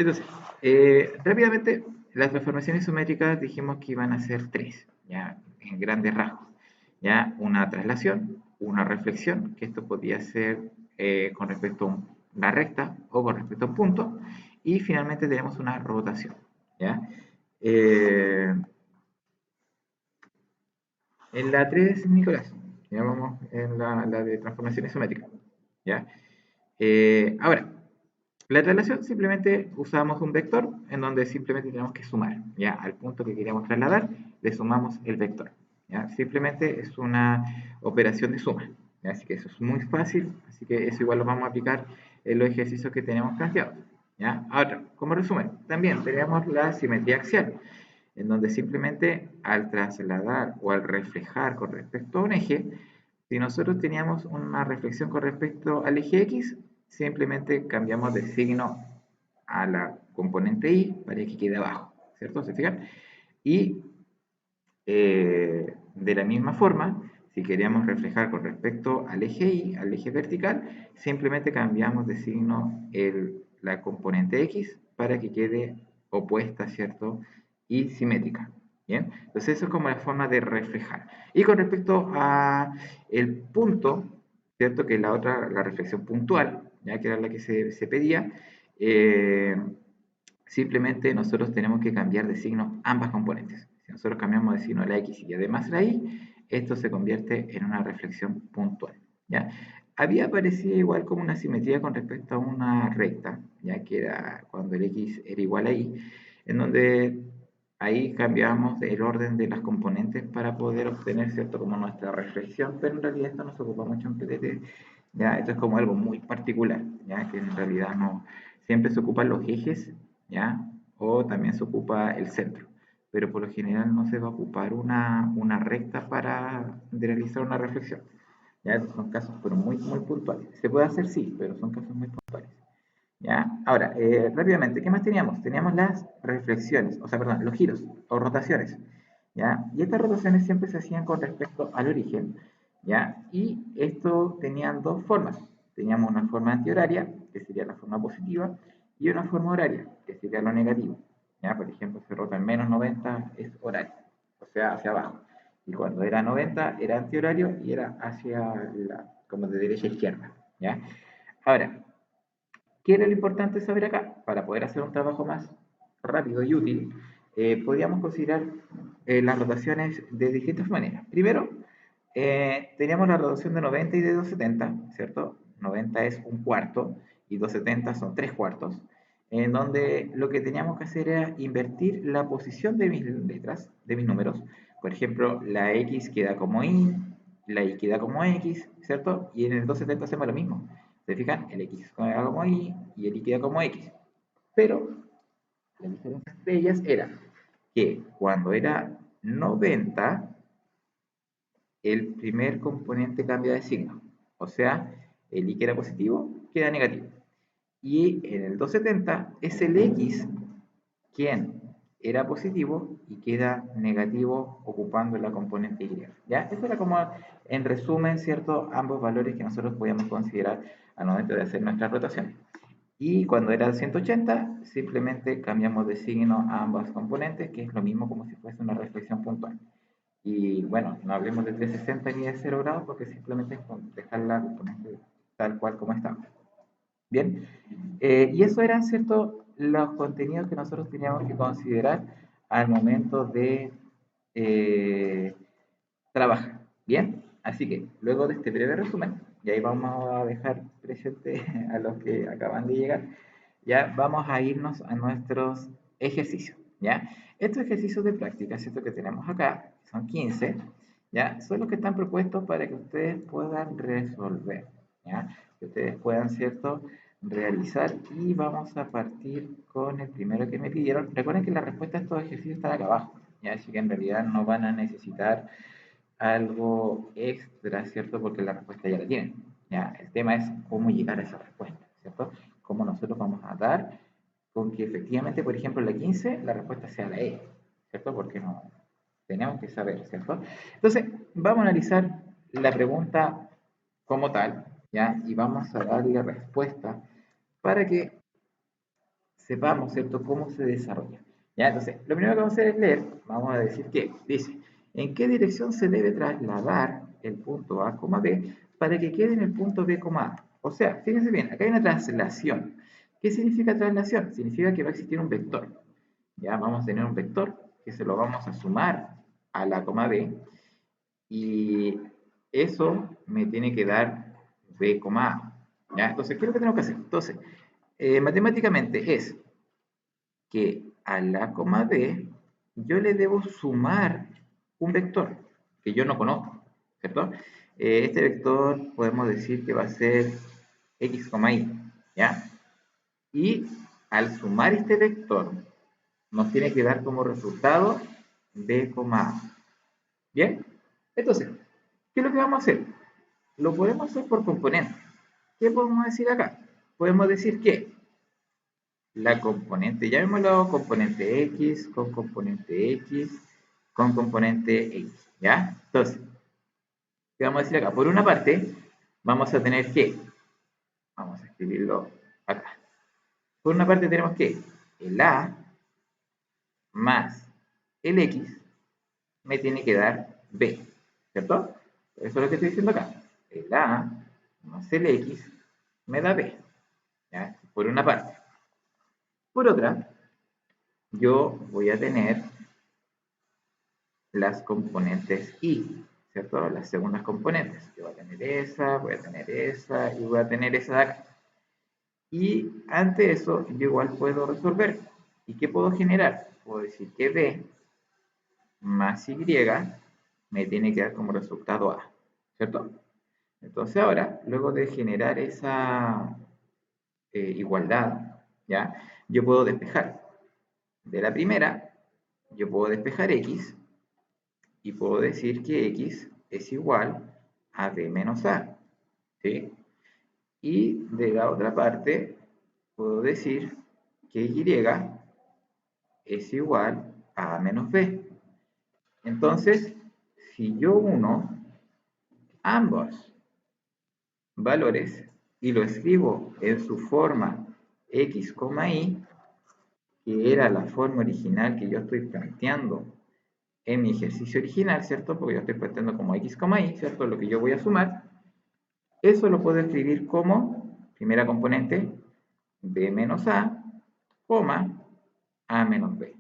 Entonces, rápidamente, las transformaciones isométricas dijimos que iban a ser tres, ya, en grandes rasgos. Ya, una traslación, una reflexión, que esto podía ser con respecto a una recta o con respecto a un punto, y finalmente tenemos una rotación. ¿Ya? Eh, en la 3, Nicolás, ya vamos en la de transformación isométrica. ¿Ya? Ahora, la traslación simplemente usamos un vector en donde simplemente tenemos que sumar, ¿ya? Al punto que queríamos trasladar, le sumamos el vector, ¿ya? Simplemente es una operación de suma, ¿ya? Así que eso es muy fácil, así que eso igual lo vamos a aplicar en los ejercicios que tenemos planteados, ¿ya? Ahora, como resumen, también tenemos la simetría axial, en donde simplemente al trasladar o al reflejar con respecto a un eje, si nosotros teníamos una reflexión con respecto al eje X, simplemente cambiamos de signo a la componente Y para que quede abajo, ¿cierto? ¿Se fijan? Y de la misma forma, si queríamos reflejar con respecto al eje Y, al eje vertical, simplemente cambiamos de signo la componente X para que quede opuesta, ¿cierto? Y simétrica. ¿Bien? Entonces eso es como la forma de reflejar. Y con respecto a el punto, ¿cierto? Que es la otra, la reflexión puntual, ya que era la que se pedía, eh, simplemente nosotros tenemos que cambiar de signo ambas componentes. Si nosotros cambiamos de signo la X y además la Y, esto se convierte en una reflexión puntual. ¿Ya? Había aparecido igual como una simetría con respecto a una recta, ya que era cuando el X era igual a Y, en donde ahí cambiamos el orden de las componentes para poder obtener, ¿cierto?, como nuestra reflexión, pero en realidad esto no se ocupa mucho en PDT, ya, esto es como algo muy particular, ya, que en realidad no, siempre se ocupan los ejes, ¿ya? O también se ocupa el centro, pero por lo general no se va a ocupar una recta para realizar una reflexión. ¿Ya? Esos son casos pero muy, muy puntuales. Se puede hacer, sí, pero son casos muy puntuales. ¿Ya? Ahora, rápidamente, ¿qué más teníamos? Teníamos las reflexiones, o sea, perdón, los giros o rotaciones. ¿Ya? Y estas rotaciones siempre se hacían con respecto al origen. ¿Ya? Y esto tenían dos formas. Teníamos una forma antihoraria, que sería la forma positiva, y una forma horaria, que sería lo negativo. ¿Ya? Por ejemplo, se rota en menos 90 es horario, o sea, hacia abajo. Y cuando era 90 era antihorario y era hacia como de derecha a izquierda. ¿Ya? Ahora, ¿qué era lo importante saber acá? Para poder hacer un trabajo más rápido y útil, podíamos considerar las rotaciones de distintas maneras. Primero, teníamos la rotación de 90 y de 270, ¿cierto? 90 es un cuarto y 270 son tres cuartos, en donde lo que teníamos que hacer era invertir la posición de mis letras, de mis números. Por ejemplo, la X queda como Y, la Y queda como X, ¿cierto? Y en el 270 hacemos lo mismo. ¿Se fijan? El X queda como Y y el Y queda como X. Pero la diferencia entre ellas era que cuando era 90, el primer componente cambia de signo. O sea, el Y que era positivo queda negativo. Y en el 270 es el X quien era positivo y queda negativo ocupando la componente Y. ¿Ya? Eso era como, en resumen, ¿cierto? Ambos valores que nosotros podíamos considerar al momento de hacer nuestra rotación. Y cuando era 180, simplemente cambiamos de signo a ambas componentes, que es lo mismo como si fuese una reflexión puntual. Y bueno, no hablemos de 360 ni de 0 grados porque simplemente es dejar la componente tal cual como estaba. Bien, y eso eran, ¿cierto?, los contenidos que nosotros teníamos que considerar al momento de eh, trabajar. Bien, así que luego de este breve resumen, y ahí vamos a dejar presente a los que acaban de llegar, ya vamos a irnos a nuestros ejercicios. ¿Ya? Estos ejercicios de práctica, ¿cierto?, que tenemos acá, son 15, ¿ya? Son los que están propuestos para que ustedes puedan resolver, ¿ya? Que ustedes puedan, ¿cierto?, realizar, y vamos a partir con el primero que me pidieron. Recuerden que la respuesta a estos ejercicios está acá abajo, ¿ya? Así que en realidad no van a necesitar algo extra, ¿cierto? Porque la respuesta ya la tienen, ¿ya? El tema es cómo llegar a esa respuesta, ¿cierto? Cómo nosotros vamos a dar con que efectivamente, por ejemplo, en la 15, la respuesta sea la E, ¿cierto? Porque no tenemos que saber, ¿cierto? Entonces, vamos a analizar la pregunta como tal, ¿ya? Y vamos a darle respuesta para que sepamos, ¿cierto?, cómo se desarrolla. ¿Ya? Entonces, lo primero que vamos a hacer es leer. Vamos a decir que dice, ¿en qué dirección se debe trasladar el punto A, B para que quede en el punto B, A? O sea, fíjense bien, acá hay una traslación. ¿Qué significa traslación? Significa que va a existir un vector. Ya vamos a tener un vector que se lo vamos a sumar a la coma B y eso me tiene que dar B, A. ¿Ya? Entonces, ¿qué es lo que tenemos que hacer? Entonces, matemáticamente es que a la coma B yo le debo sumar un vector que yo no conozco, ¿cierto? Este vector podemos decir que va a ser x, y, ¿ya? Y al sumar este vector nos tiene que dar como resultado b, a. ¿Bien? Entonces, ¿qué es lo que vamos a hacer? Lo podemos hacer por componente. ¿Qué podemos decir acá? Podemos decir que la componente, llamémoslo componente X con componente X con componente X, ¿ya? Entonces, ¿qué vamos a decir acá? Por una parte, vamos a tener que, vamos a escribirlo acá. Por una parte tenemos que el A más el X me tiene que dar B, ¿cierto? Eso es lo que estoy diciendo acá. El A más el X me da B, ¿ya? Por una parte. Por otra, yo voy a tener las componentes Y, ¿cierto? Las segundas componentes. Yo voy a tener esa, voy a tener esa y voy a tener esa de acá. Y ante eso, yo igual puedo resolver. ¿Y qué puedo generar? Puedo decir que B más Y me tiene que dar como resultado A, ¿cierto? Entonces ahora, luego de generar esa igualdad, ¿ya? Yo puedo despejar. De la primera, yo puedo despejar X y puedo decir que X es igual a B menos A, ¿sí? Y de la otra parte, puedo decir que Y es igual a A menos B. Entonces, si yo uno ambos valores y lo escribo en su forma x, y, que era la forma original que yo estoy planteando en mi ejercicio original, ¿cierto? Porque yo estoy planteando como x, y, ¿cierto? Lo que yo voy a sumar. Eso lo puedo escribir como primera componente b menos a, a menos b.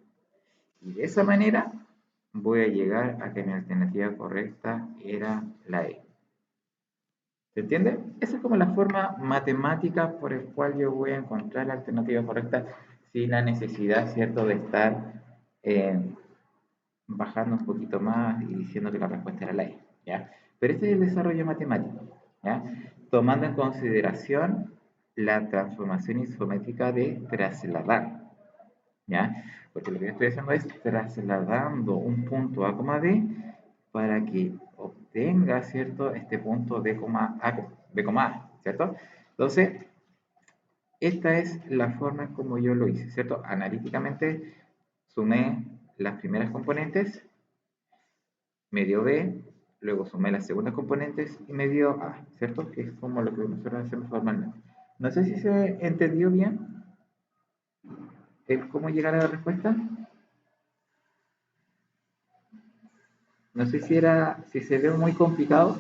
Y de esa manera voy a llegar a que mi alternativa correcta era la E. ¿Se entiende? Esa es como la forma matemática por el cual yo voy a encontrar la alternativa correcta sin la necesidad, ¿cierto?, de estar eh, bajando un poquito más y diciendo que la respuesta era la E, ¿ya? Pero este es el desarrollo matemático, ¿ya? Tomando en consideración la transformación isométrica de trasladar, ¿ya? Porque lo que yo estoy haciendo es trasladando un punto A, B para que obtenga, ¿cierto?, este punto B, A, ¿cierto? Entonces, esta es la forma como yo lo hice, ¿cierto? Analíticamente sumé las primeras componentes, me dio B, luego sumé las segundas componentes y me dio A, ¿cierto? Que es como lo que nosotros hacemos formalmente. No sé si se entendió bien el cómo llegar a la respuesta. No sé si se ve muy complicado.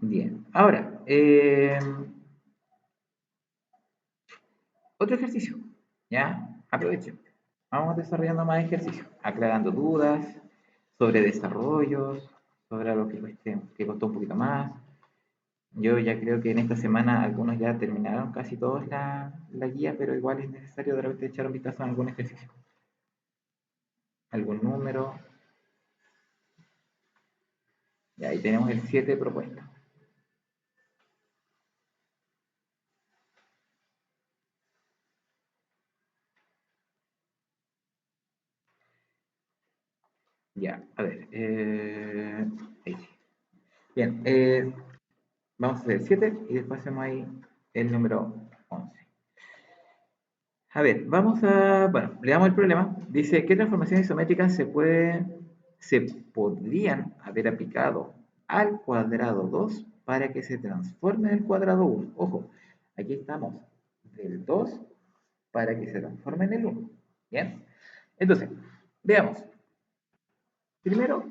Bien, ahora, otro ejercicio, ¿ya? Aprovechen. Vamos desarrollando más ejercicios, aclarando dudas sobre desarrollos, sobre algo que costó un poquito más. Yo ya creo que en esta semana algunos ya terminaron casi todos la guía, pero igual es necesario de repente echar un vistazo a algún ejercicio, algún número. Y ahí tenemos el 7 propuesto. Ya, a ver. Ahí sí. Bien, vamos a hacer el 7 y después hacemos ahí el número 11. A ver, bueno, leamos el problema. Dice, ¿qué transformaciones isométricas se podrían haber aplicado al cuadrado 2 para que se transforme en el cuadrado 1? Ojo, aquí estamos del 2 para que se transforme en el 1. Bien, entonces, veamos. Primero,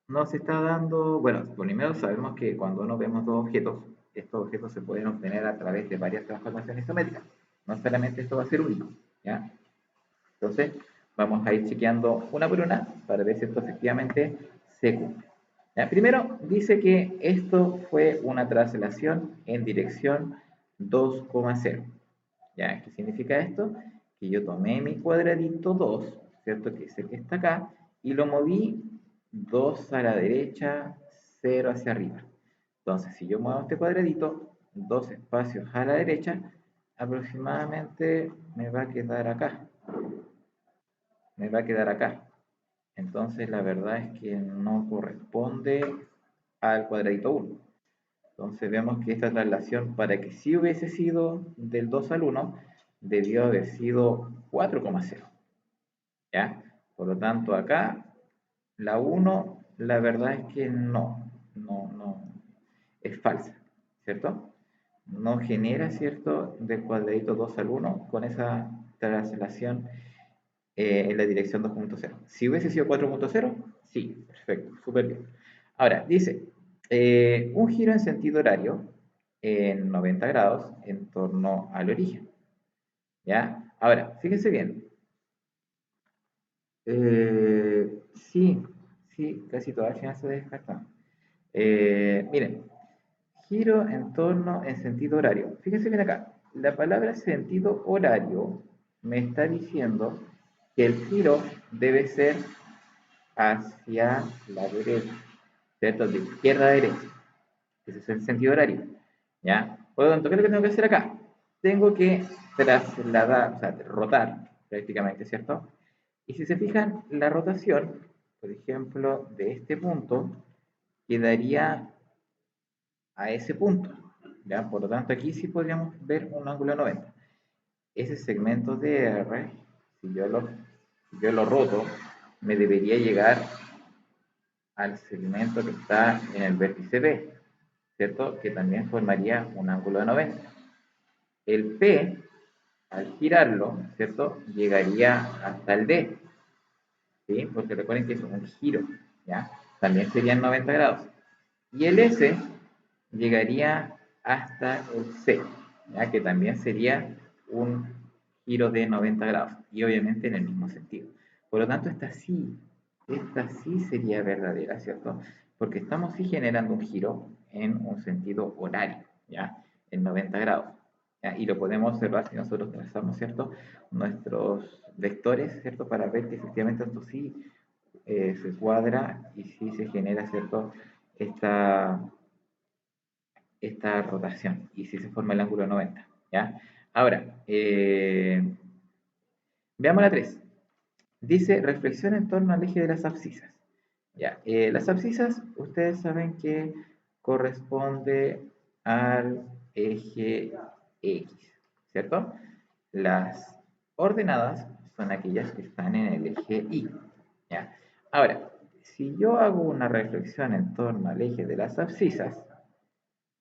nos está dando, bueno, primero sabemos que cuando nos vemos dos objetos, estos objetos se pueden obtener a través de varias transformaciones isométricas. No solamente esto va a ser único, ¿ya? Entonces, vamos a ir chequeando una por una para ver si esto efectivamente se cumple. ¿Ya? Primero, dice que esto fue una traslación en dirección 2,0. ¿Ya? ¿Qué significa esto? Que yo tomé mi cuadradito 2, ¿cierto? Que es el que está acá, y lo moví 2 a la derecha, 0 hacia arriba. Entonces, si yo muevo este cuadradito, 2 espacios a la derecha, aproximadamente me va a quedar acá. Me va a quedar acá. Entonces, la verdad es que no corresponde al cuadradito 1. Entonces, vemos que esta traslación, para que sí hubiese sido del 2 al 1, debió haber sido 4,0. ¿Ya? Por lo tanto, acá, la 1, la verdad es que no, es falsa, ¿cierto? No genera, ¿cierto?, del cuadradito 2 al 1 con esa traslación en la dirección 2,0. Si hubiese sido 4,0, sí, perfecto, súper bien. Ahora, dice, un giro en sentido horario en 90 grados en torno al origen. ¿Ya? Ahora, fíjense bien. Sí, sí, casi todas las finanzas se descartan. Miren, giro en torno en sentido horario. Fíjense bien acá. La palabra sentido horario me está diciendo que el giro debe ser hacia la derecha, ¿cierto? De izquierda a derecha. Ese es el sentido horario, ¿ya? Por lo tanto, ¿qué es lo que tengo que hacer acá? Tengo que trasladar, o sea, rotar prácticamente, ¿cierto? Y si se fijan, la rotación, por ejemplo, de este punto, quedaría a ese punto, ¿ya? Por lo tanto, aquí sí podríamos ver un ángulo de 90. Ese segmento de R, si yo lo roto, me debería llegar al segmento que está en el vértice B, ¿cierto? Que también formaría un ángulo de 90. El P, al girarlo, ¿cierto? Llegaría hasta el D, ¿sí? Porque recuerden que es un giro, ¿ya? También serían 90 grados. Y el S llegaría hasta el C, ¿ya? Que también sería un giro de 90 grados. Y obviamente en el mismo sentido. Por lo tanto, esta sí sería verdadera, ¿cierto? Porque estamos sí generando un giro en un sentido horario, ¿ya? En 90 grados. ¿Ya? Y lo podemos observar si nosotros trazamos, ¿cierto? Nuestros vectores, ¿cierto? Para ver que efectivamente esto sí se cuadra y sí se genera, ¿cierto? Esta, esta rotación y sí se forma el ángulo 90, ¿ya? Ahora, veamos la 3. Dice, reflexión en torno al eje de las abscisas. Ya, las abscisas, ustedes saben que corresponde al eje X, ¿cierto? Las ordenadas son aquellas que están en el eje Y. ¿Ya? Ahora, si yo hago una reflexión en torno al eje de las abscisas,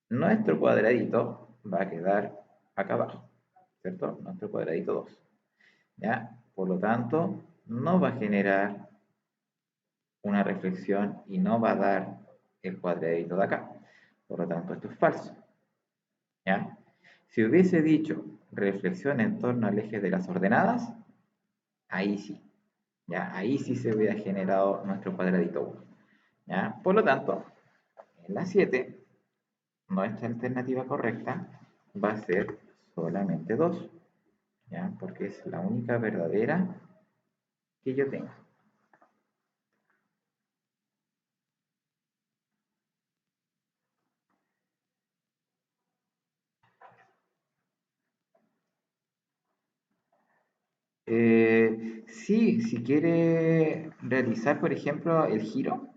nuestro cuadradito va a quedar acá abajo, ¿cierto? Nuestro cuadradito 2. ¿Ya? Por lo tanto, no va a generar una reflexión y no va a dar el cuadradito de acá. Por lo tanto, esto es falso. ¿Ya? Si hubiese dicho reflexión en torno al eje de las ordenadas, ahí sí. ¿Ya? Ahí sí se hubiera generado nuestro cuadradito 1. ¿Ya? Por lo tanto, en la 7, nuestra alternativa correcta va a ser solamente 2. ¿Ya? Porque es la única verdadera que yo tengo. Sí, si quiere realizar, por ejemplo, el giro,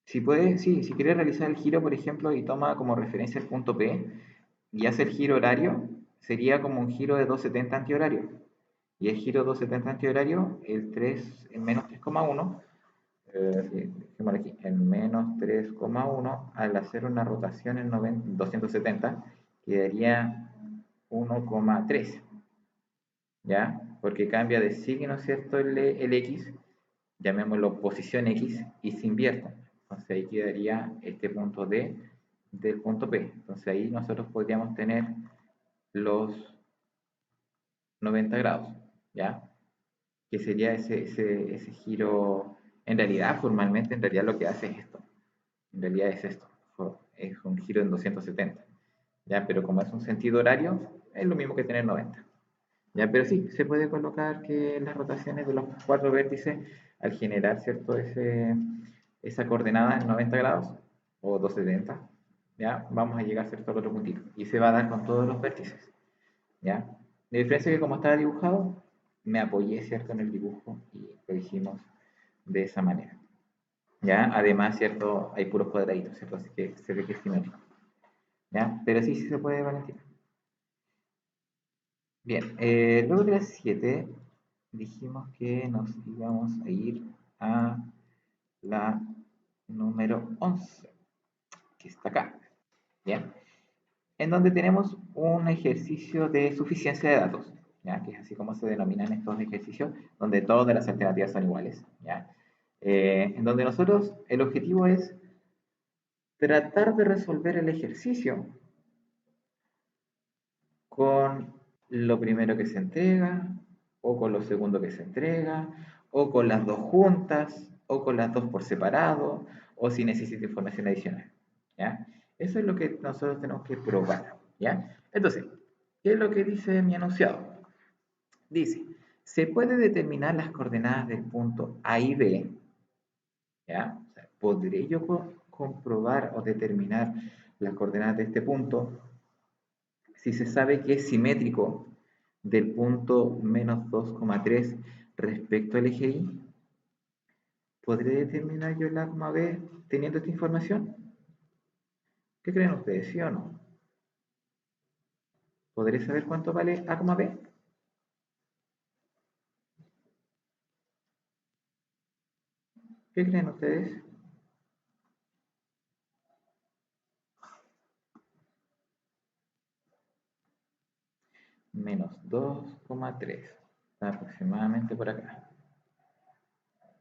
si puede, sí, si quiere realizar el giro, por ejemplo, y toma como referencia el punto P y hace el giro horario, sería como un giro de 270 antihorario. Y el giro 270 antihorario, el menos 3,1, sí, dejémoslo aquí, el menos 3,1 al hacer una rotación en 270 quedaría 1,3, ¿ya? Porque cambia de signo, ¿cierto? El X, llamémoslo posición X, y se invierte. Entonces ahí quedaría este punto D del punto P. Entonces ahí nosotros podríamos tener los 90 grados, ¿ya? Que sería ese giro, en realidad, formalmente, en realidad lo que hace es esto. En realidad es esto. Es un giro en 270, ¿ya? Pero como es un sentido horario, es lo mismo que tener 90. Ya, pero sí, se puede colocar que las rotaciones de los cuatro vértices, al generar, ¿cierto? Esa coordenada en 90 grados o 270, ¿ya? Vamos a llegar, ¿cierto? Al otro puntito. Y se va a dar con todos los vértices, ¿ya? La diferencia es que como estaba dibujado, me apoyé, ¿cierto? En el dibujo y lo hicimos de esa manera, ¿ya? Además, ¿cierto? Hay puros cuadraditos, ¿cierto? Así que se ve que es simétrico, ¿ya? Pero sí, sí se puede, Valentina. Bien, luego de las 7 dijimos que nos íbamos a ir a la número 11, que está acá, ¿bien? En donde tenemos un ejercicio de suficiencia de datos, ¿ya? Que es así como se denominan estos ejercicios, donde todas las alternativas son iguales, ¿ya? En donde nosotros, el objetivo es tratar de resolver el ejercicio con lo primero que se entrega, o con lo segundo que se entrega, o con las dos juntas, o con las dos por separado, o si necesita información adicional, ¿ya? Eso es lo que nosotros tenemos que probar, ¿ya? Entonces, ¿qué es lo que dice mi enunciado? Dice, se puede determinar las coordenadas del punto A y B, ¿ya? O sea, ¿podré yo comprobar o determinar las coordenadas de este punto si se sabe que es simétrico del punto menos 2,3 respecto al eje Y? ¿Podré determinar yo el A, B teniendo esta información? ¿Qué creen ustedes, sí o no? ¿Podré saber cuánto vale A, B? ¿Qué creen ustedes? Menos 2,3. Está aproximadamente por acá.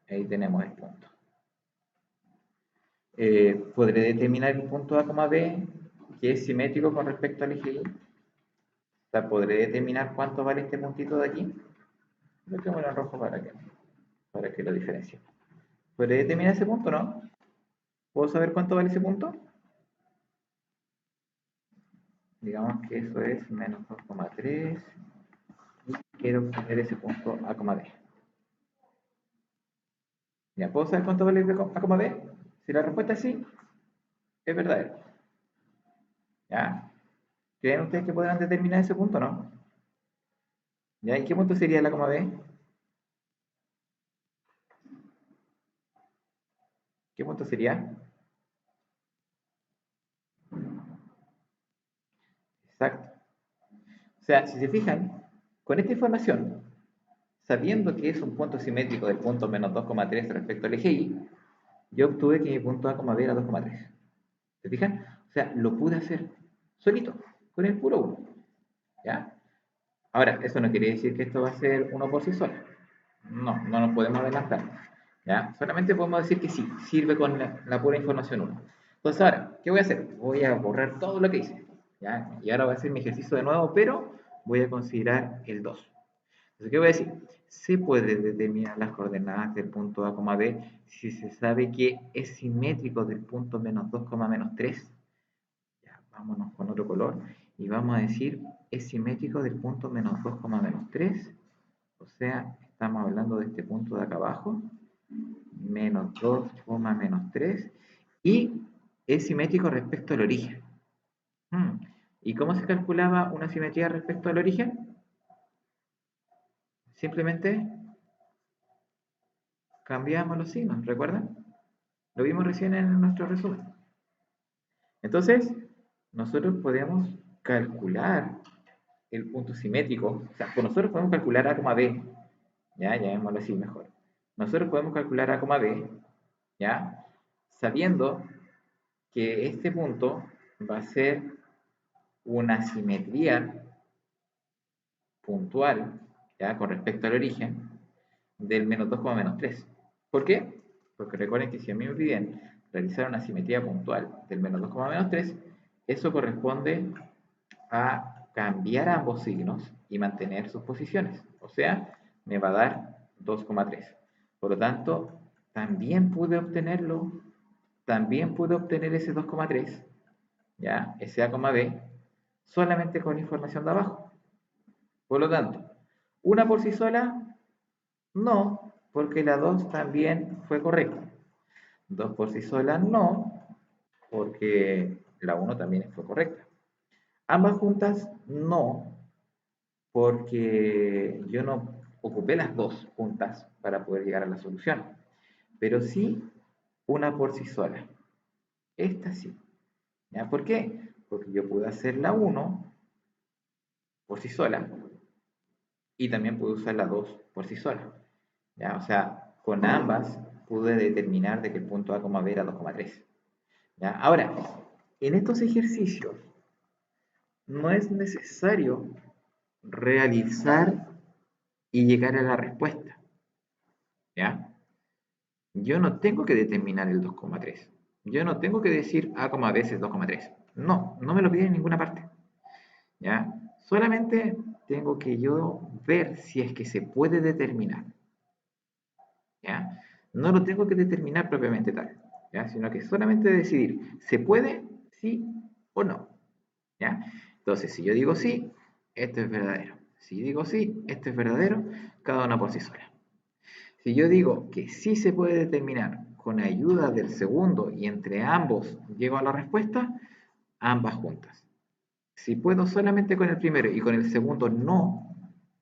Ahí tenemos el punto. ¿Podré determinar el punto A, B que es simétrico con respecto al eje Y? O sea, ¿podré determinar cuánto vale este puntito de aquí? Lo que en rojo para que lo diferencie. ¿Podré determinar ese punto, no? ¿Puedo saber cuánto vale ese punto? Digamos que eso es menos 2,3 y quiero obtener ese punto A, B. ¿Ya puedo saber cuánto vale A, B? Si la respuesta es sí, es verdadero. ¿Ya? ¿Creen ustedes que podrán determinar ese punto, no? ¿Ya? ¿Y qué punto sería la B? ¿Qué punto sería? Exacto. O sea, si se fijan, con esta información, sabiendo que es un punto simétrico del punto menos 2,3 respecto al eje Y, yo obtuve que mi punto A, B era 2,3. ¿Se fijan? O sea, lo pude hacer solito, con el puro 1. ¿Ya? Ahora, eso no quiere decir que esto va a ser uno por sí solo. No, no nos podemos adelantar. ¿Ya? Solamente podemos decir que sí, sirve con la pura información 1. Entonces ahora, ¿qué voy a hacer? Voy a borrar todo lo que hice. ¿Ya? Y ahora voy a hacer mi ejercicio de nuevo, pero voy a considerar el 2. Entonces, ¿qué voy a decir? Se puede determinar las coordenadas del punto A, B si se sabe que es simétrico del punto menos 2, menos 3. Ya, vámonos con otro color y vamos a decir es simétrico del punto menos 2, menos 3. O sea, estamos hablando de este punto de acá abajo, menos 2, menos 3, y es simétrico respecto al origen. ¿Y cómo se calculaba una simetría respecto al origen? Simplemente cambiamos los signos, ¿recuerdan? Lo vimos recién en nuestro resumen. Entonces, nosotros podemos calcular el punto simétrico, o sea, pues nosotros podemos calcular A, B, ya, llamémoslo así mejor. Nosotros podemos calcular A, B, ya, sabiendo que este punto va a ser una simetría puntual, ya, con respecto al origen, del menos 2, menos 3. ¿Por qué? Porque recuerden que si a mí me piden realizar una simetría puntual del menos 2, menos 3, eso corresponde a cambiar ambos signos y mantener sus posiciones. O sea, me va a dar 2,3. Por lo tanto, también pude obtenerlo, también pude obtener ese 2,3, ¿ya? Ese A, B, solamente con la información de abajo. Por lo tanto, una por sí sola, no, porque la 2 también fue correcta. 2 por sí sola, no, porque la 1 también fue correcta. Ambas juntas, no, porque yo no ocupé las dos juntas para poder llegar a la solución, pero sí una por sí sola. Esta sí. ¿Ya? ¿Por qué? Porque yo pude hacer la 1 por sí sola y también pude usar la 2 por sí sola. ¿Ya? O sea, con ambas pude determinar de que el punto A, B era 2,3. ¿Ya? Ahora, en estos ejercicios no es necesario realizar y llegar a la respuesta. ¿Ya? Yo no tengo que determinar el 2,3. Yo no tengo que decir A, B es 2,3. No, no me lo piden en ninguna parte. ¿Ya? Solamente tengo que yo ver si es que se puede determinar. ¿Ya? No lo tengo que determinar propiamente tal, ¿ya? Sino que solamente decidir, ¿se puede? Sí o no. ¿Ya? Entonces, si yo digo sí, esto es verdadero. Si digo sí, esto es verdadero, cada una por sí sola. Si yo digo que sí se puede determinar con ayuda del segundo y entre ambos llego a la respuesta, ambas juntas. Si puedo solamente con el primero y con el segundo no,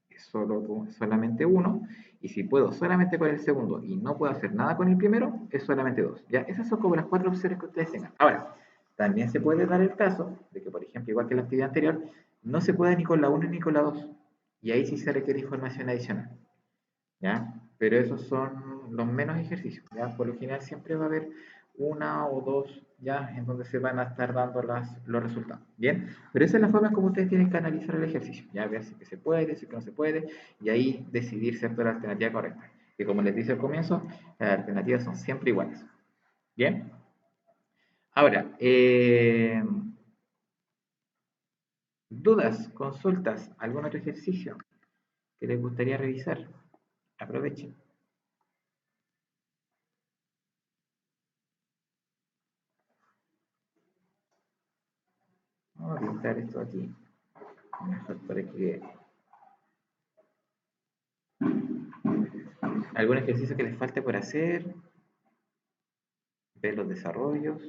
es solamente uno. Y si puedo solamente con el segundo y no puedo hacer nada con el primero, es solamente dos. ¿Ya? Esas son como las 4 opciones que ustedes tengan. Ahora, también se puede dar el caso de que, por ejemplo, igual que la actividad anterior, no se pueda ni con la 1 ni con la 2. Y ahí sí se requiere información adicional. ¿Ya? Pero esos son los menos ejercicios, ¿ya? Por lo general siempre va a haber una o dos, ¿ya? En donde se van a estar dando los resultados, ¿bien? Pero esa es la forma en como ustedes tienen que analizar el ejercicio, ¿ya? Ver si que se puede, si que no se puede, y ahí decidir, ¿cierto?, la alternativa correcta. Que como les dije al comienzo, las alternativas son siempre iguales, ¿bien? Ahora, dudas, consultas, algún otro ejercicio que les gustaría revisar, aprovechen. Vamos a pintar esto aquí. Mejor para que algún ejercicio que les falte por hacer, ver los desarrollos.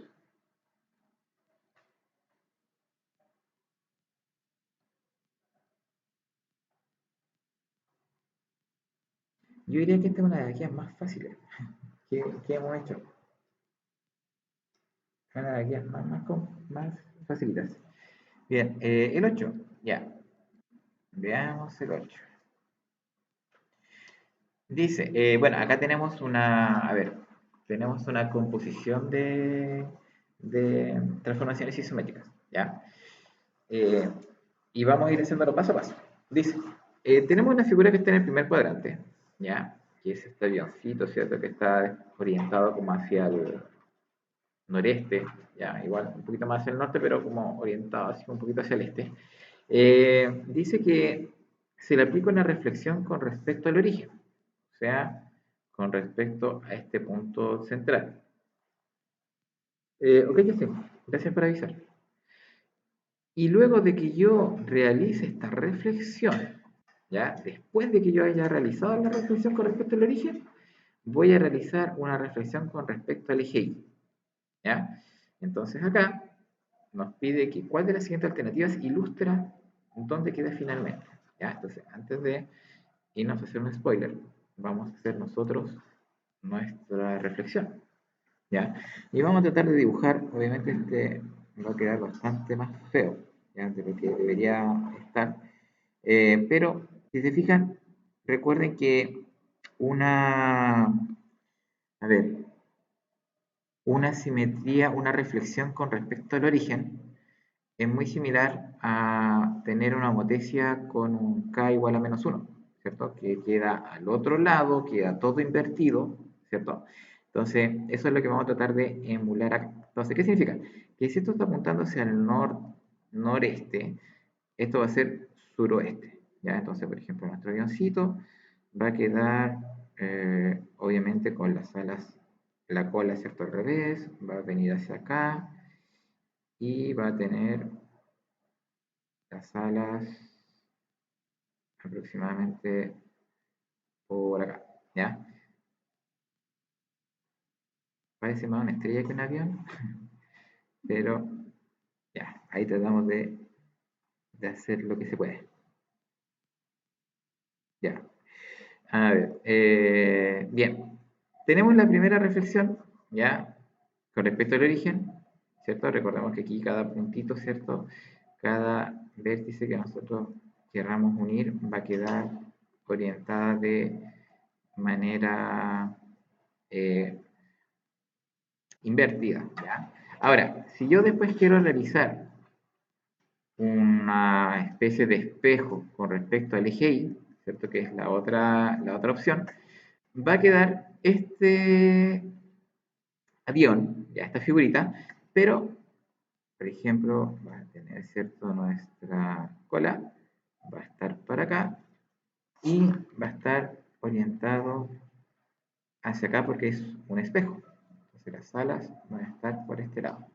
Yo diría que esta es una de las guías más fáciles que hemos hecho. Una de las guías más facilitas. Bien, el 8, ya. Veamos el 8. Dice, bueno, acá tenemos tenemos una composición de transformaciones isométricas, ¿ya? Eh, y vamos a ir haciéndolo paso a paso. Dice, tenemos una figura que está en el primer cuadrante, ¿ya? Que es este avioncito, ¿cierto? Que está orientado como hacia el noreste, ya, igual un poquito más hacia el norte, pero como orientado así un poquito hacia el este. Dice que se le aplica una reflexión con respecto al origen, o sea, con respecto a este punto central. Ok, ya sé, gracias por avisar. Y luego de que yo realice esta reflexión, ¿ya? Después de que yo haya realizado la reflexión con respecto al origen, voy a realizar una reflexión con respecto al eje Y, ¿ya? Entonces acá nos pide que cuál de las siguientes alternativas ilustra dónde queda finalmente. ¿Ya? Entonces, antes de irnos a hacer un spoiler, vamos a hacer nosotros nuestra reflexión. ¿Ya? Y vamos a tratar de dibujar, obviamente este va a quedar bastante más feo, ¿ya? De lo que debería estar. Pero, si se fijan, recuerden que una, a ver, una simetría, una reflexión con respecto al origen es muy similar a tener una homotecia con un k igual a -1, ¿cierto? Que queda al otro lado, queda todo invertido, ¿cierto? Entonces, eso es lo que vamos a tratar de emular acá. Entonces, ¿qué significa? Que si esto está apuntando hacia el noreste, esto va a ser suroeste, ¿ya? Entonces, por ejemplo, nuestro avioncito va a quedar, obviamente, con las alas, la cola, ¿cierto? Al revés, va a venir hacia acá y va a tener las alas aproximadamente por acá, ¿ya? Parece más una estrella que un avión, pero ya, ahí tratamos de hacer lo que se puede. Ya, a ver, bien, tenemos la primera reflexión, ¿ya? Con respecto al origen, ¿cierto? Recordemos que aquí cada puntito, ¿cierto? Cada vértice que nosotros querramos unir va a quedar orientada de manera eh, invertida, ¿ya? Ahora, si yo después quiero realizar una especie de espejo con respecto al eje Y, ¿cierto? Que es la otra opción, va a quedar este avión, ya esta figurita, pero, por ejemplo, va a tener, ¿cierto? Nuestra cola, va a estar para acá y va a estar orientado hacia acá porque es un espejo. Entonces las alas van a estar por este lado.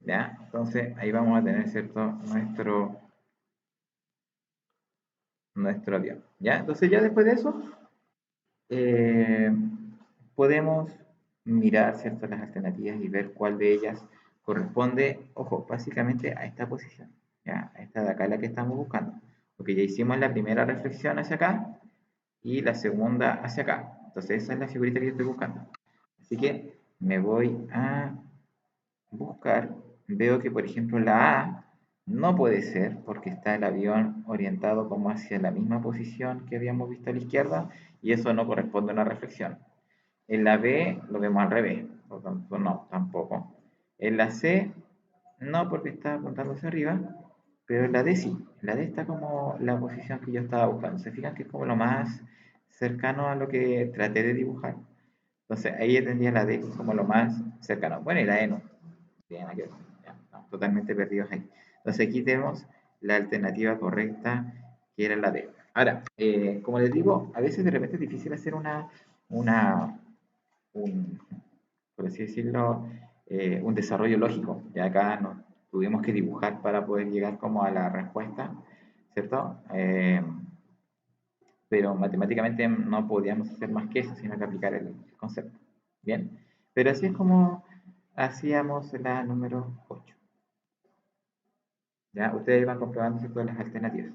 ¿Ya? Entonces ahí vamos a tener, ¿cierto? Nuestro avión. ¿Ya? Entonces ya después de eso eh, podemos mirar, ¿cierto? Las alternativas y ver cuál de ellas corresponde, ojo, básicamente a esta posición, ¿ya? A esta de acá la que estamos buscando. Porque ya hicimos la primera reflexión hacia acá y la segunda hacia acá. Entonces esa es la figurita que yo estoy buscando. Así que me voy a buscar, veo que por ejemplo la A no puede ser porque está el avión orientado como hacia la misma posición que habíamos visto a la izquierda y eso no corresponde a una reflexión. En la B lo vemos al revés, por lo tanto no, tampoco. En la C no porque está apuntando hacia arriba, pero en la D sí. En la D está como la posición que yo estaba buscando. Se fijan que es como lo más cercano a lo que traté de dibujar. Entonces ahí ya tendría la D como lo más cercano. Bueno, y la E no. Bien, aquí, ya, estamos totalmente perdidos ahí. Entonces aquí tenemos la alternativa correcta, que era la D. Ahora, como les digo, a veces de repente es difícil hacer una un, por así decirlo, un desarrollo lógico. Y acá nos tuvimos que dibujar para poder llegar como a la respuesta, ¿cierto? Pero matemáticamente no podíamos hacer más que eso, sino que aplicar el concepto. Bien, pero así es como hacíamos la número 8. ¿Ya? Ustedes van comprobando todas las alternativas.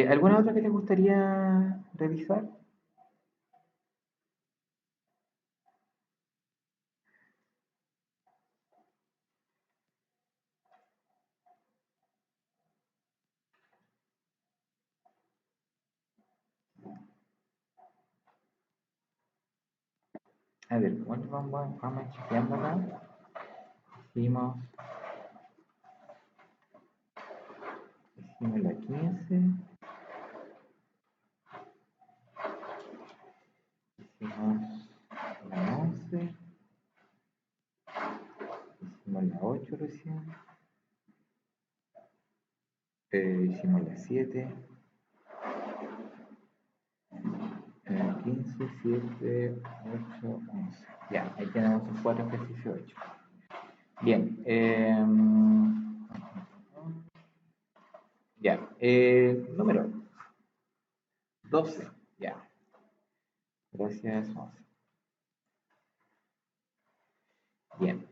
¿Alguna otra que les gustaría revisar? A ver, bueno, vamos chequeando acá. Hicimos, hicimos la 15, hicimos la 11, hicimos la 8 recién, hicimos la 7, 15, 7, 8, 11. Ya, ahí tenemos un 4 ejercicio 8. Bien, ya, número 12, ya. Gracias, Monse. Bien.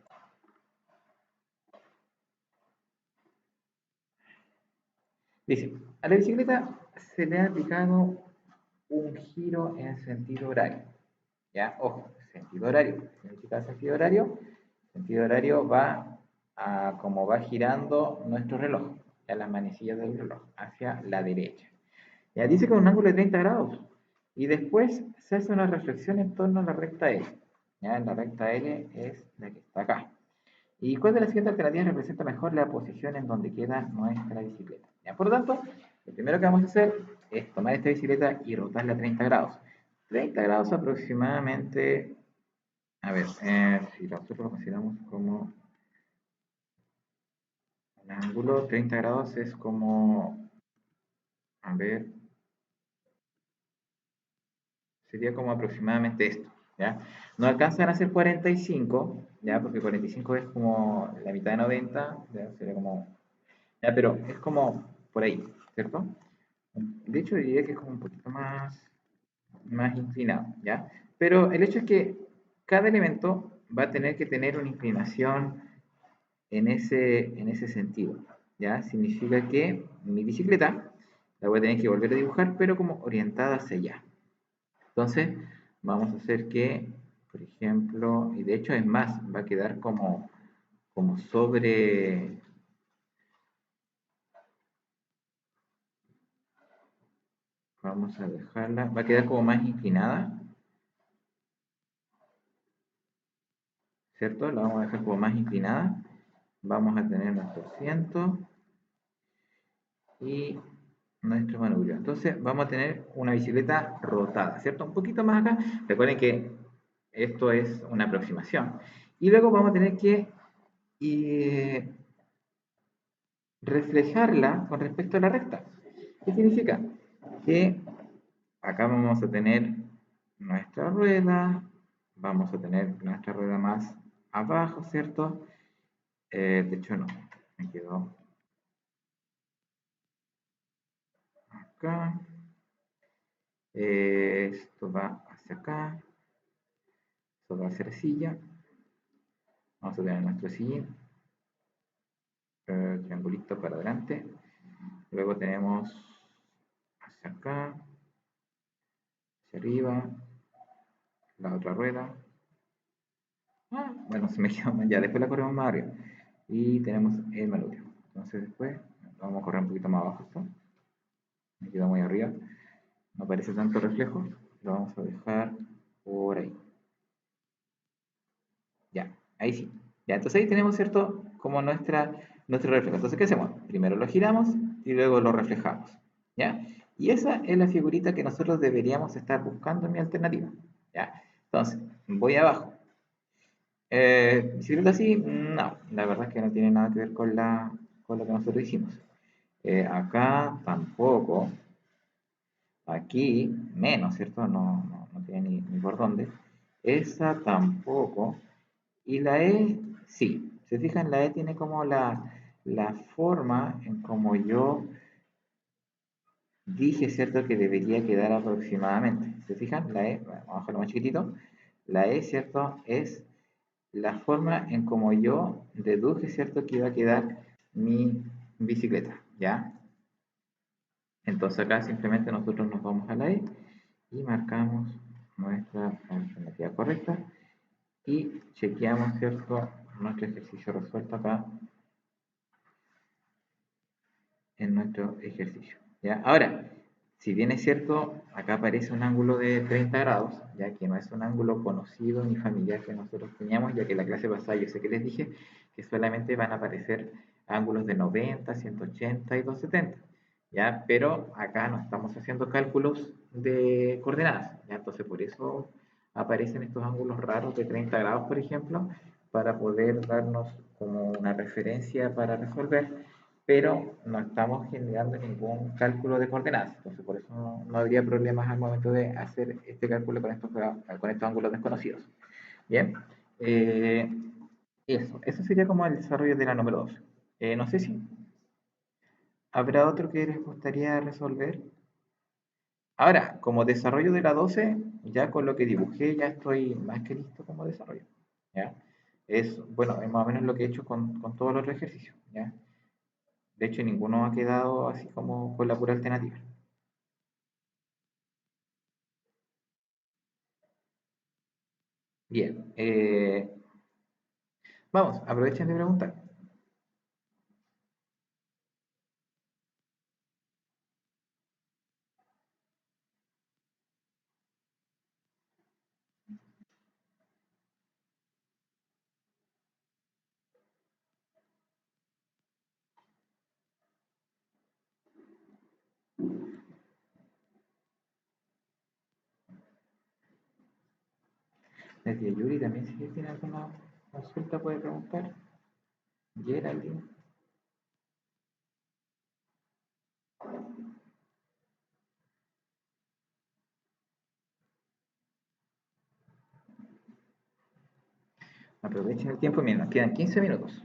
Dice, a la bicicleta se le ha aplicado un giro en sentido horario. ¿Ya? Ojo, sentido horario. ¿Qué significa sentido horario? Sentido horario va a como va girando nuestro reloj, a las manecillas del reloj, hacia la derecha. Ya dice con un ángulo de 30 grados. Y después se hace una reflexión en torno a la recta L. ¿Ya? La recta L es la que está acá. ¿Y cuál de las siguientes alternativas representa mejor la posición en donde queda nuestra bicicleta? ¿Ya? Por lo tanto, lo primero que vamos a hacer es tomar esta bicicleta y rotarla a 30 grados. 30 grados aproximadamente, a ver, si nosotros lo consideramos como un ángulo, 30 grados es como, a ver, sería como aproximadamente esto, ¿ya? No alcanzan a ser 45, ¿ya? Porque 45 es como la mitad de 90, ¿ya? Sería como, ya, pero es como por ahí, ¿cierto? De hecho, diría que es como un poquito más inclinado, ¿ya? Pero el hecho es que cada elemento va a tener que tener una inclinación en ese sentido, ¿ya? Significa que mi bicicleta la voy a tener que volver a dibujar, pero como orientada hacia allá. Entonces, vamos a hacer que, por ejemplo, y de hecho es más, va a quedar como sobre, vamos a dejarla, va a quedar como más inclinada, ¿cierto? La vamos a dejar como más inclinada. Vamos a tener nuestro asiento y nuestro manubrio. Entonces vamos a tener una bicicleta rotada, ¿cierto? Un poquito más acá. Recuerden que esto es una aproximación. Y luego vamos a tener que reflejarla con respecto a la recta. ¿Qué significa? Que acá vamos a tener nuestra rueda, vamos a tener nuestra rueda más abajo, ¿cierto? De hecho no, me quedó acá. Esto va hacia acá, esto va hacia la silla. Vamos a tener nuestro sillín, triangulito para adelante. Luego tenemos hacia acá, hacia arriba, la otra rueda. Bueno, se me quedó, ya después la corremos más arriba. Y tenemos el manubrio. Entonces después vamos a correr un poquito más abajo esto. Me quedó muy arriba. No parece tanto reflejo. Lo vamos a dejar por ahí. Ya, ahí sí. Ya, entonces ahí tenemos, ¿cierto? Como nuestro reflejo. Entonces, ¿qué hacemos? Primero lo giramos y luego lo reflejamos. ¿Ya? Y esa es la figurita que nosotros deberíamos estar buscando en mi alternativa. ¿Ya? Entonces, voy abajo. ¿Bicicleta así? No, la verdad es que no tiene nada que ver con lo que nosotros hicimos. Acá tampoco. Aquí menos, ¿cierto? No tiene ni por dónde. Esa tampoco. Y la E, sí. Se fijan, la E tiene como la forma en como yo dije, ¿cierto? Que debería quedar aproximadamente. ¿Se fijan? La E, vamos a dejarlo más chiquitito. La E, ¿cierto? Es la forma en como yo deduje, ¿cierto? Que iba a quedar mi bicicleta, ¿ya? Entonces acá simplemente nosotros nos vamos a la E y marcamos nuestra alternativa correcta y chequeamos, ¿cierto? Nuestro ejercicio resuelto acá en nuestro ejercicio. ¿Ya? Ahora, si bien es cierto, acá aparece un ángulo de 30 grados, ya que no es un ángulo conocido ni familiar que nosotros teníamos, ya que en la clase pasada yo sé que les dije que solamente van a aparecer ángulos de 90, 180 y 270. ¿Ya? Pero acá no estamos haciendo cálculos de coordenadas, ¿ya? Entonces por eso aparecen estos ángulos raros de 30 grados, por ejemplo, para poder darnos como una referencia para resolver, pero no estamos generando ningún cálculo de coordenadas, entonces por eso no habría problemas al momento de hacer este cálculo con estos ángulos desconocidos. Bien, eh, eso sería como el desarrollo de la número 2. No sé si habrá otro que les gustaría resolver. Ahora, como desarrollo de la 12, ya con lo que dibujé, ya estoy más que listo como desarrollo. ¿Ya? Es, bueno, es más o menos lo que he hecho con todos los otros ejercicios. ¿Ya? De hecho, ninguno ha quedado así como con la pura alternativa. Bien, vamos, aprovechen de preguntar. La tía Yuri también, si tiene alguna consulta, puede preguntar. Geraldine. Aprovechen el tiempo, miren, nos quedan 15 minutos.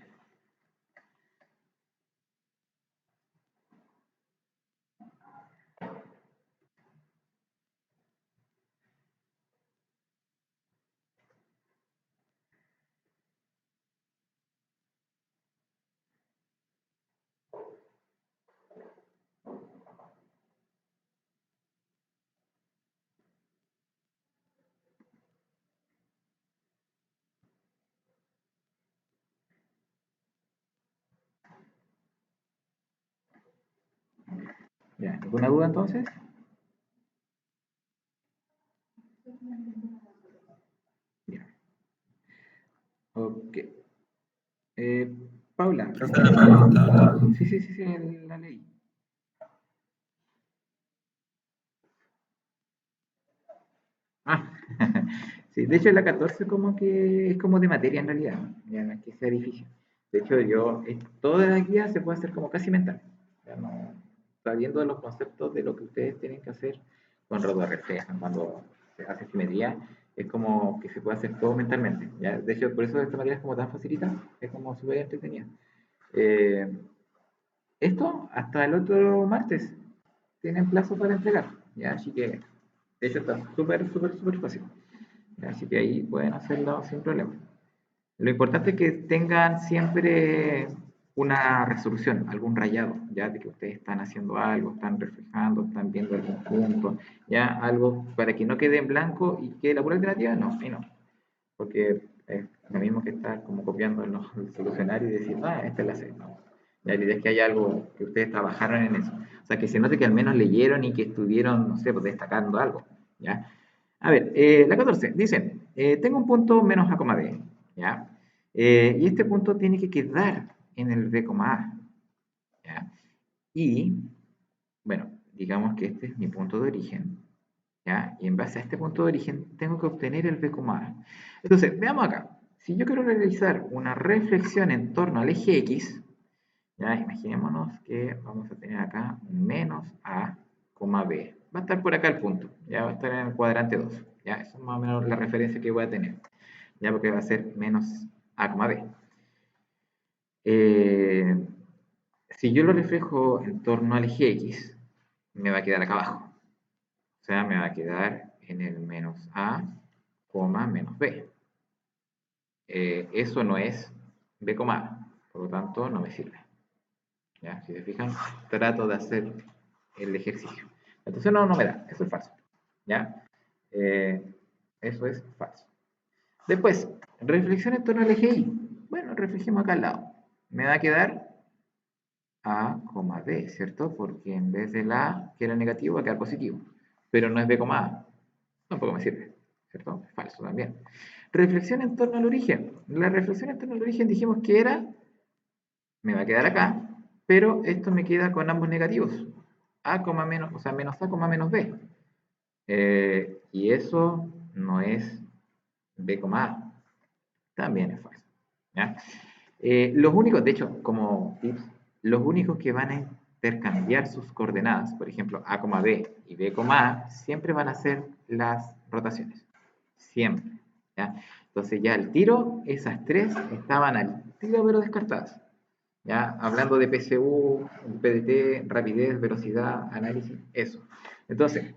Ya, ¿alguna duda entonces? Ya, ok. Eh, Paula. Profe, una pregunta. Sí, sí, sí, sí, la ley. Ah, sí, de hecho la 14 como que es como de materia en realidad, ¿no? Ya no es que sea difícil. De hecho yo, toda la guía se puede hacer como casi mental, ya no, sabiendo los conceptos de lo que ustedes tienen que hacer con reflejan cuando se hace geometría, es como que se puede hacer todo mentalmente, ¿ya? De hecho por eso esta materia es como tan facilita, es como súper entretenida. Eh, Esto hasta el otro martes tienen plazo para entregar, ¿ya? Así que de hecho está súper, súper, súper fácil. Así que ahí pueden hacerlo sin problema. Lo importante es que tengan siempre una resolución, algún rayado, ya de que ustedes están haciendo algo, están reflejando, están viendo algún punto, ya algo para que no quede en blanco y que la pura alternativa no, y no. Porque es lo mismo que estar como copiando en los solucionarios y decir, ah, esta es la C. No. La idea es que haya algo que ustedes trabajaron en eso. O sea, que se note que al menos leyeron y que estuvieron, no sé, pues destacando algo. ¿Ya? A ver, la 14 dice, tengo un punto menos A, B, ¿ya? Y este punto tiene que quedar en el B, A, ¿ya? Y, bueno, digamos que este es mi punto de origen, ¿ya? Y en base a este punto de origen tengo que obtener el B, A. Entonces, veamos acá. Si yo quiero realizar una reflexión en torno al eje X, ¿ya? Imaginémonos que vamos a tener acá menos A, B. Va a estar por acá el punto, ya va a estar en el cuadrante 2. ¿Ya? Eso es más o menos la referencia que voy a tener, ya porque va a ser menos A, B. Eh, si yo lo reflejo en torno al eje X, me va a quedar acá abajo. O sea, me va a quedar en el menos A, menos B. Eso no es B, A, por lo tanto no me sirve. ¿Ya? Si se fijan, trato de hacer el ejercicio. Entonces no me da, eso es falso. ¿Ya? Eh, Eso es falso. Después, reflexión en torno al eje Y. Bueno, reflejemos acá al lado. Me va a quedar A, B, ¿cierto? Porque en vez de la A, que era negativo, va a quedar positivo. Pero no es B, A. Tampoco me sirve, ¿cierto? Falso también. Reflexión en torno al origen. La reflexión en torno al origen dijimos que era, me va a quedar acá, pero esto me queda con ambos negativos. A, menos, o sea, menos A, menos B. Y eso no es B, A. También es falso. ¿Ya? Los únicos, de hecho, como tips, los únicos que van a intercambiar sus coordenadas, por ejemplo, A, B y B, A, siempre van a ser las rotaciones. Siempre. ¿Ya? Entonces ya al tiro, esas tres estaban al tiro pero descartadas. Ya, hablando de PSU, PDT, rapidez, velocidad, análisis, eso. Entonces,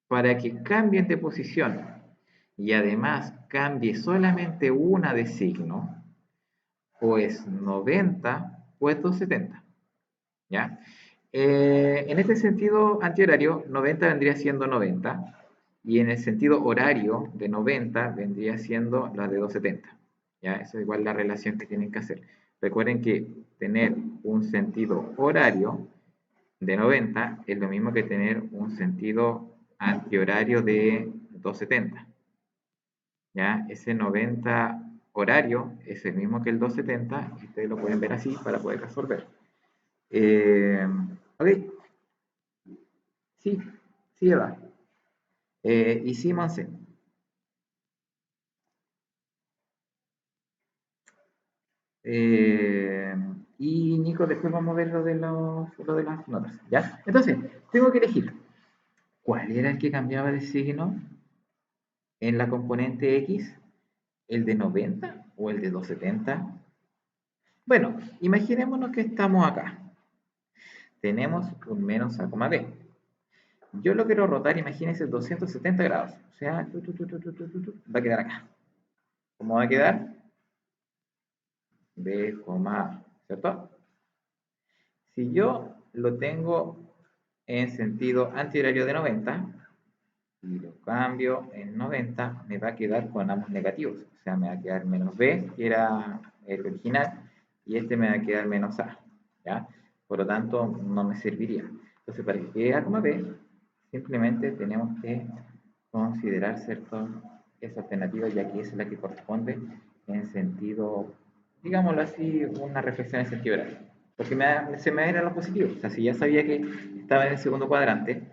para que cambien de posición y además cambie solamente una de signo, o es 90 o es 270. ¿Ya? En este sentido antihorario, 90 vendría siendo 90 y en el sentido horario de 90 vendría siendo la de 270. ¿Ya? Eso es igual la relación que tienen que hacer. Recuerden que tener un sentido horario de 90 es lo mismo que tener un sentido antihorario de 270. ¿Ya? Ese 90 horario es el mismo que el 270 y ustedes lo pueden ver así para poder resolver. Eh, ok, sí, sí, Eva. Y sí, Monse. Eh, y Nico, después vamos a ver lo de las notas. ¿Ya? Entonces, tengo que elegir cuál era el que cambiaba de signo en la componente X, el de 90 o el de 270. Bueno, imaginémonos que estamos acá. Tenemos un menos A, B. Yo lo quiero rotar, imagínense, 270 grados. O sea, va a quedar acá. ¿Cómo va a quedar? B, A, ¿cierto? Si yo lo tengo en sentido antihorario de 90 y lo cambio en 90, me va a quedar con ambos negativos. O sea, me va a quedar menos B, que era el original, y este me va a quedar menos A. ¿Ya? Por lo tanto, no me serviría. Entonces, para que quede A, B, simplemente tenemos que considerar, ¿cierto?, esa alternativa, ya que esa es la que corresponde en sentido, digámoslo así, una reflexión en sentido horario. Porque se me era lo positivo. O sea, si ya sabía que estaba en el segundo cuadrante,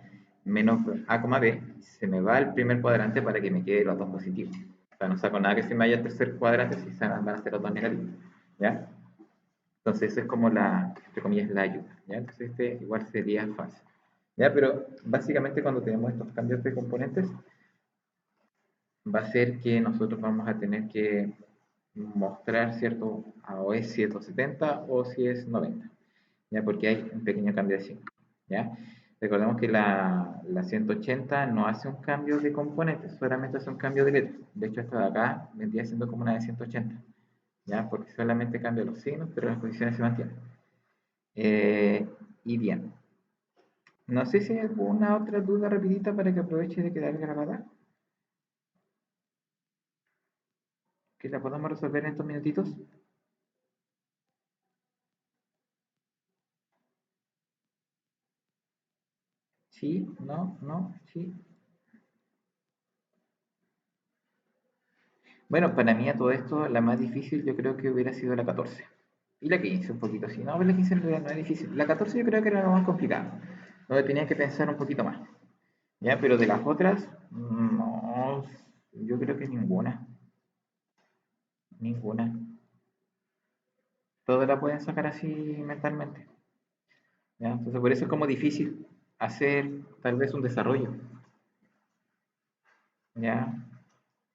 menos A, B, se me va al primer cuadrante para que me quede los dos positivos. O sea, no saco nada que se me vaya al tercer cuadrante si van a ser los dos negativos. ¿Ya? Entonces, eso es como la, entre comillas, la ayuda. ¿Ya? Entonces, este igual sería fácil. ¿Ya? Pero básicamente cuando tenemos estos cambios de componentes, va a ser que nosotros vamos a tener que mostrar, ¿cierto?, o es 170 o si es 90, ¿ya? Porque hay un pequeño cambio de signo, ¿ya? Recordemos que la 180 no hace un cambio de componentes, solamente hace un cambio de letra. De hecho, esta de acá vendría siendo como una de 180, ¿ya? Porque solamente cambia los signos, pero las posiciones se mantienen. Y bien, no sé si hay alguna otra duda rapidita para que aproveche de quedar grabada, que la podamos resolver en estos minutitos. Sí, no, no, sí. Bueno, para mí a todo esto, la más difícil yo creo que hubiera sido la 14. Y la 15 un poquito así. No, la 15 en realidad no es difícil. La 14 yo creo que era lo más complicado. Donde tenía que pensar un poquito más. ¿Ya? Pero de las otras, no, yo creo que ninguna. Ninguna. Todas la pueden sacar así mentalmente. ¿Ya? Entonces por eso es como difícil hacer tal vez un desarrollo. ¿Ya?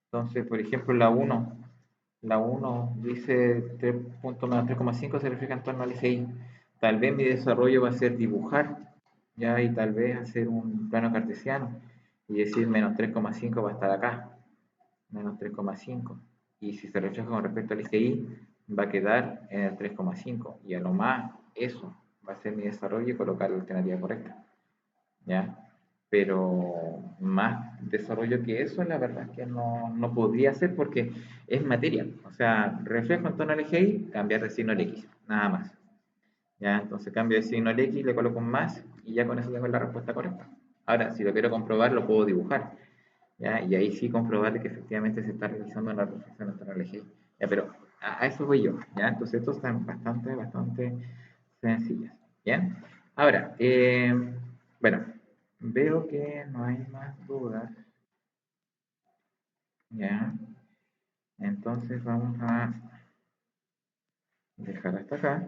Entonces, por ejemplo, la uno dice 3.-3,5 se refleja en torno al SI. Tal vez mi desarrollo va a ser dibujar, ya, y tal vez hacer un plano cartesiano y decir -3,5 va a estar acá, -3,5. Y si se refleja con respecto al SI, va a quedar en el 3,5. Y a lo más, eso va a ser mi desarrollo y colocar la alternativa correcta. ¿Ya? Pero más desarrollo que eso, la verdad es que no podría ser porque es materia. O sea, reflejo en torno al eje Y, cambiar de signo al X, nada más. ¿Ya? Entonces cambio de signo al X, le coloco un más y ya con eso tengo la respuesta correcta. Ahora, si lo quiero comprobar, lo puedo dibujar. ¿Ya? Y ahí sí comprobar que efectivamente se está realizando una reflexión en torno al eje Y. ¿Ya? Pero a eso voy yo. ¿Ya? Entonces estos están bastante sencillas. ¿Bien? Ahora, bueno, veo que no hay más dudas. ¿Ya? Entonces vamos a dejar hasta acá.